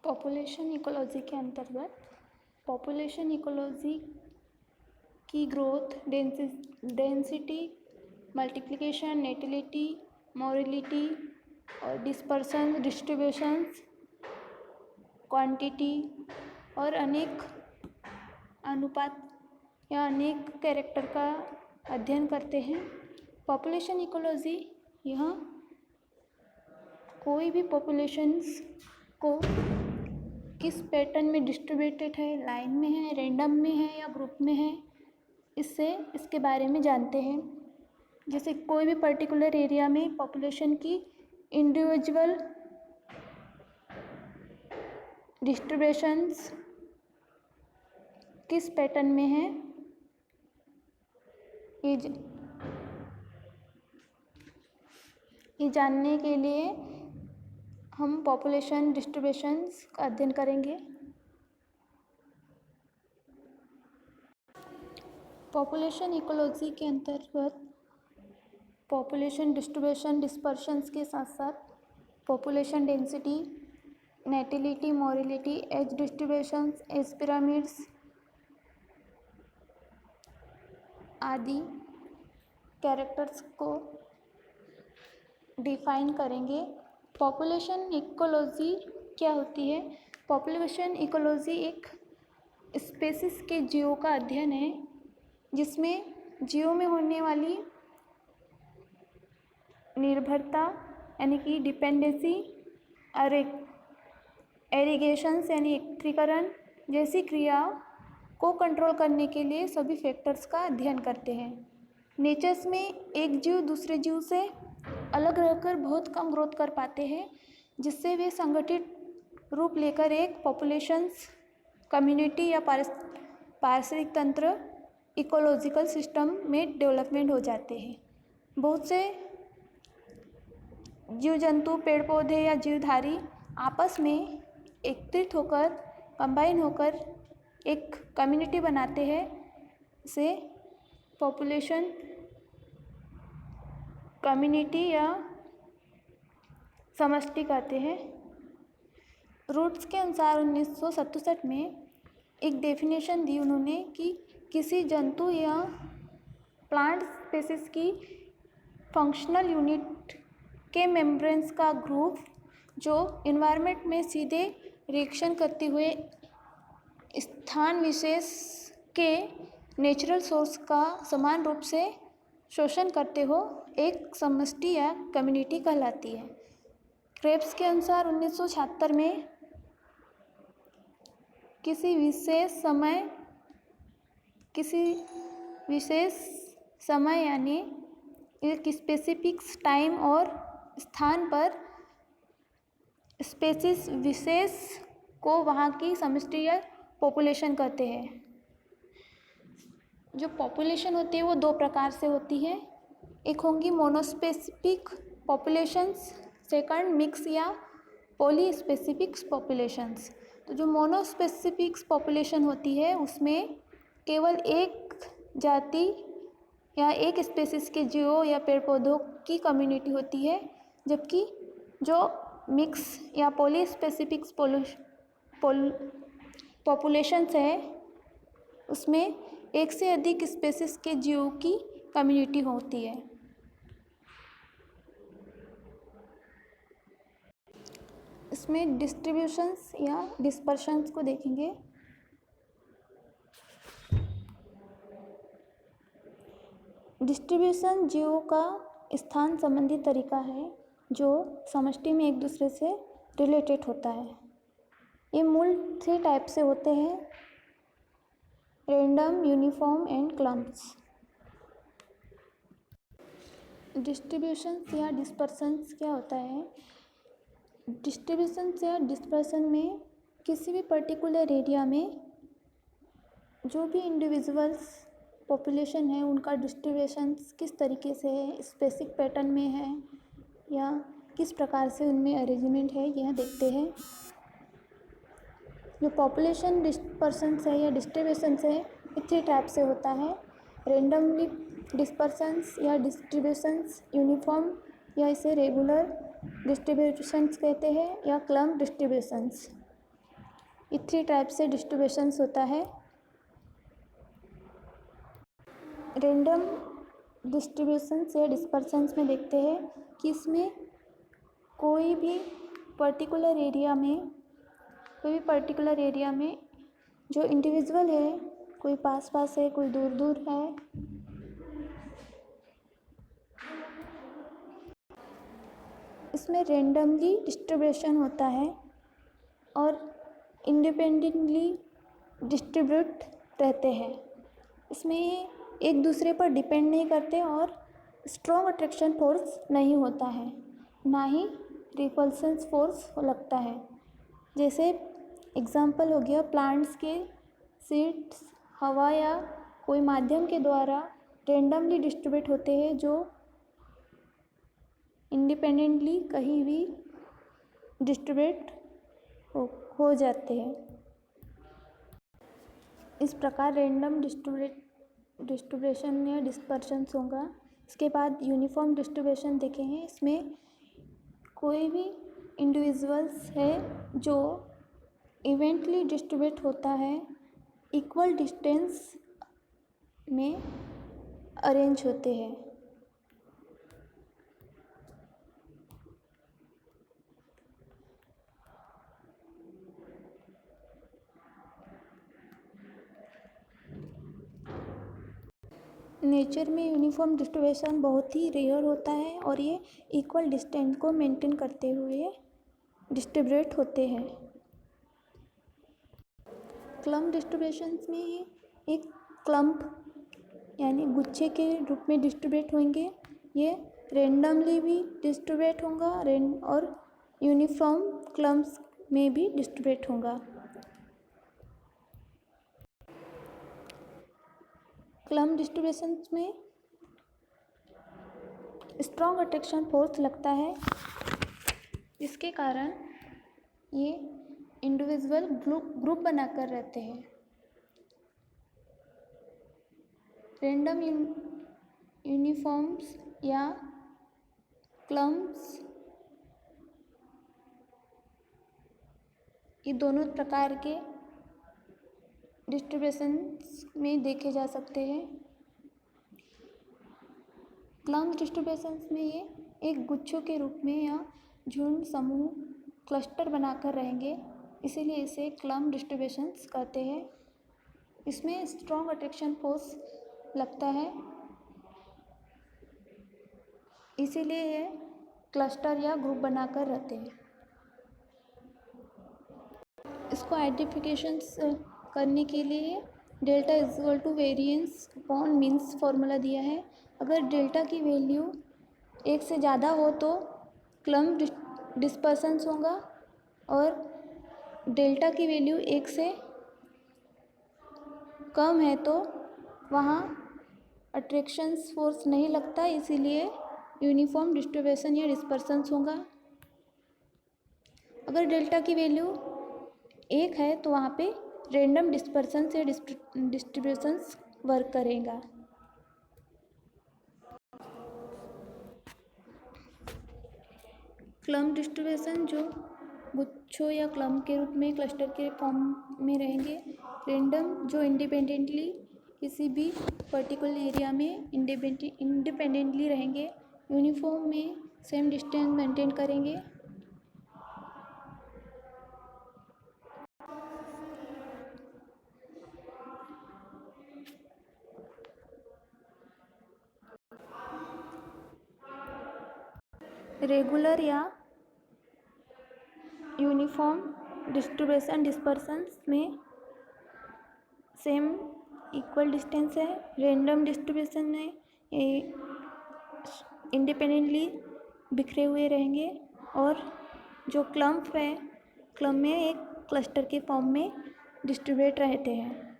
Population ecology के अंतर्गत population ecology की ग्रोथ, डेंसिटी, मल्टीप्लिकेशन, नेटिलिटी, मोरिलिटी और डिस्पर्सन, डिस्ट्रीब्यूशंस, क्वांटिटी और अनेक अनुपात या अनेक कैरेक्टर का अध्ययन करते हैं। पॉपुलेशन इकोलॉजी यह कोई भी पॉपुलेशंस को किस पैटर्न में डिस्ट्रीब्यूटेड है, लाइन में है, रैंडम में है या ग्रुप में है, इसके बारे में जानते हैं। जैसे कोई भी पर्टिकुलर एरिया में पॉपुलेशन की इंडिविजुअल डिस्ट्रीब्यूशंस किस पैटर्न में है, ये जानने के लिए हम पॉपुलेशन डिस्ट्रीब्यूशंस का अध्ययन करेंगे। पॉपुलेशन इकोलॉजी के अंतर्गत पॉपुलेशन डिस्ट्रीब्यूशन डिस्पर्शंस के साथ साथ population density, natality, mortality, age distributions, age pyramids आदि कैरेक्टर्स को डिफाइन करेंगे। पॉपुलेशन इकोलॉजी क्या होती है? पॉपुलेशन इकोलॉजी एक स्पेसिस के जीवों का अध्ययन है जिसमें जीवों में होने वाली निर्भरता यानी कि डिपेंडेंसी, एरिगेशंस यानी एकत्रीकरण जैसी क्रियाओं को कंट्रोल करने के लिए सभी फैक्टर्स का अध्ययन करते हैं। नेचर्स में एक जीव दूसरे जीव से अलग रहकर बहुत कम ग्रोथ कर पाते हैं, जिससे वे संगठित रूप लेकर एक पॉपुलेशंस, कम्युनिटी या पारिस्थितिक तंत्र, इकोलॉजिकल सिस्टम में डेवलपमेंट हो जाते हैं। बहुत से जीव जंतु, पेड़ पौधे या जीवधारी आपस में एकत्रित होकर, कंबाइन होकर एक कम्युनिटी बनाते हैं। इसे पॉपुलेशन कम्युनिटी या समष्टि कहते हैं। रूट्स के अनुसार 1967 में एक डेफिनेशन दी उन्होंने कि किसी जंतु या प्लांट स्पेसिस की फंक्शनल यूनिट के मेम्ब्रेन्स का ग्रुप जो इन्वायरमेंट में सीधे रिएक्शन करते हुए स्थान विशेष के नेचुरल सोर्स का समान रूप से शोषण करते हो, एक समष्टि या कम्युनिटी कहलाती है। क्रेब्स के अनुसार 1976 में किसी विशेष समय यानी एक स्पेसिफिक टाइम और स्थान पर स्पेसिस विशेष को वहाँ की समष्टि या पॉपुलेशन कहते हैं। जो पॉपुलेशन होती है वो दो प्रकार से होती है। एक होंगी मोनोस्पेसिफिक पॉपुलेशंस, सेकंड मिक्स या पॉलीस्पेसिफिक पॉपुलेशंस। तो जो मोनोस्पेसिफिक पॉपुलेशन होती है उसमें केवल एक जाति या एक स्पेसिस के जीवों या पेड़ पौधों की कम्युनिटी होती है, जबकि जो मिक्स या पॉलीस्पेसिफिक पॉपुलेशंस है उसमें एक से अधिक स्पेसिस के जीवों की कम्युनिटी होती है। इसमें डिस्ट्रीब्यूशंस या डिस्पर्शंस को देखेंगे। डिस्ट्रीब्यूशन जीवों का स्थान संबंधी तरीका है जो समष्टि में एक दूसरे से रिलेटेड होता है। ये मूल 3 टाइप से होते हैं: random, uniform and clumps. Distributions या डिस्पर्शंस क्या होता है? डिस्ट्रीब्यूशंस या डिस्पर्शन में किसी भी पर्टिकुलर एरिया में जो भी इंडिविजुअल्स पॉपुलेशन है उनका डिस्ट्रीब्यूशंस किस तरीके से है, स्पेसिफिक पैटर्न में है या किस प्रकार से उनमें अरेंजमेंट है, यह देखते हैं। जो पॉपुलेशन डिस्पर्शंस है या डिस्ट्रीब्यूशंस है ये 3 टाइप से होता है: रेंडमली डिस्पर्शंस या डिस्ट्रीब्यूशंस, यूनिफॉर्म या इसे रेगुलर डिस्ट्रीब्यूशंस कहते हैं, या क्लम्प डिस्ट्रीब्यूशंस। ये 3 टाइप से डिस्ट्रीब्यूशंस होता है। रेंडम डिस्ट्रीब्यूशंस या डिस्पर्शंस में देखते हैं कि इसमें कोई भी पर्टिकुलर एरिया में जो इंडिविजुअल है, कोई पास पास है, कोई दूर दूर है, इसमें रेंडमली डिस्ट्रीब्यूशन होता है और इंडिपेंडेंटली डिस्ट्रीब्यूट रहते हैं। इसमें ये एक दूसरे पर डिपेंड नहीं करते और स्ट्रॉन्ग अट्रैक्शन फोर्स नहीं होता है, ना ही रिपल्सन फोर्स लगता है। जैसे एग्जाम्पल हो गया, प्लांट्स के सीड्स हवा या कोई माध्यम के द्वारा रेंडमली डिस्ट्रीब्यूट होते हैं, जो इंडिपेंडेंटली कहीं भी डिस्ट्रीब्यूट हो जाते हैं। इस प्रकार रेंडम डिस्ट्रीब्यूशन या डिस्पर्शंस होगा। इसके बाद यूनिफॉर्म डिस्ट्रीब्यूशन देखेंगे। इसमें कोई भी इंडिविजुअल्स है जो इवेंटली डिस्ट्रीब्यूट होता है, इक्वल डिस्टेंस में अरेंज होते हैं। नेचर में यूनिफॉर्म डिस्ट्रीब्यूशन बहुत ही रेयर होता है और ये इक्वल डिस्टेंस को मेंटेन करते हुए डिस्ट्रीब्यूट होते हैं। क्लम्प डिस्ट्रीब्यूशंस में ये एक क्लम्प यानी गुच्छे के रूप में डिस्ट्रीब्यूट होंगे। ये रेंडमली भी डिस्ट्रीब्यूट होगा और यूनिफॉर्म क्लम्प्स में भी डिस्ट्रीब्यूट होगा। क्लम्प डिस्ट्रीब्यूशंस में स्ट्रॉन्ग अट्रैक्शन फोर्स लगता है, जिसके कारण ये इंडिविजुअल ग्रुप बनाकर रहते हैं। रेंडम यूनिफॉर्म्स या क्लम्प्स, ये दोनों प्रकार के डिस्ट्रीब्यूशंस में देखे जा सकते हैं। क्लम्प डिस्ट्रीब्यूशंस में ये एक गुच्छों के रूप में या झुंड, समूह, क्लस्टर बनाकर रहेंगे, इसीलिए इसे क्लम्प डिस्ट्रीब्यूशंस कहते हैं। इसमें स्ट्रॉन्ग अट्रैक्शन फोर्स लगता है, इसीलिए ये क्लस्टर या ग्रुप बनाकर रहते हैं। इसको आइडेंटिफिकेशंस करने के लिए delta is equal to variance upon means formula दिया है। अगर डेल्टा की वैल्यू 1 से ज़्यादा हो तो क्लम्प डिस्पर्शंस होगा और डेल्टा की वैल्यू 1 से कम है तो वहाँ अट्रैक्शंस फोर्स नहीं लगता, इसीलिए यूनिफॉर्म डिस्ट्रीब्यूशन या डिस्पर्शंस होगा। अगर डेल्टा की वैल्यू 1 है तो वहाँ पे रेंडम डिस्पर्शंस या डिस्ट्रीब्यूशंस वर्क करेगा। क्लम्प डिस्ट्रीब्यूशन जो गुच्छों या क्लम्प के रूप में क्लस्टर के फॉर्म में रहेंगे। रेंडम जो इंडिपेंडेंटली किसी भी पर्टिकुलर एरिया में इंडिपेंडेंटली रहेंगे। यूनिफॉर्म में सेम डिस्टेंस मेंटेन करेंगे। रेगुलर या यूनिफॉर्म डिस्ट्रीब्यूशन डिस्पर्शंस में सेम इक्वल डिस्टेंस है। रेंडम डिस्ट्रीब्यूशन में इंडिपेंडेंटली बिखरे हुए रहेंगे और जो क्लम्प है, क्लम्प में एक क्लस्टर के फॉर्म में डिस्ट्रीब्यूट रहते हैं।